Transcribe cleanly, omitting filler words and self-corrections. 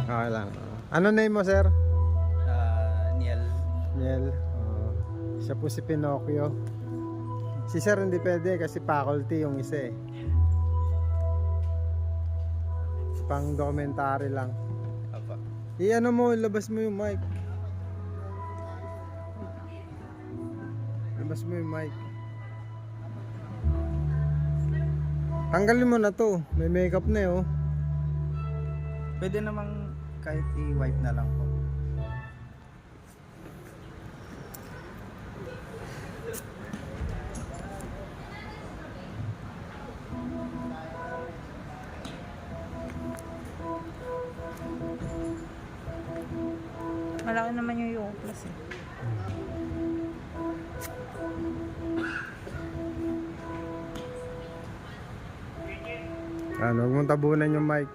Okay lang. Ano name mo, sir? Niel. Niel. Siya po si Pinocchio. Si sir hindi pwede kasi faculty yung isa eh. Pang documentary lang. Apa. I-ano mo, labas mo yung mic. Labas mo yung mic. Tanggalin mo na to. May makeup na eh, oh. Pwede namang kahit i-wipe na lang po. Malaki naman yung plus eh. Ano, huwag mong tabunan yung mic.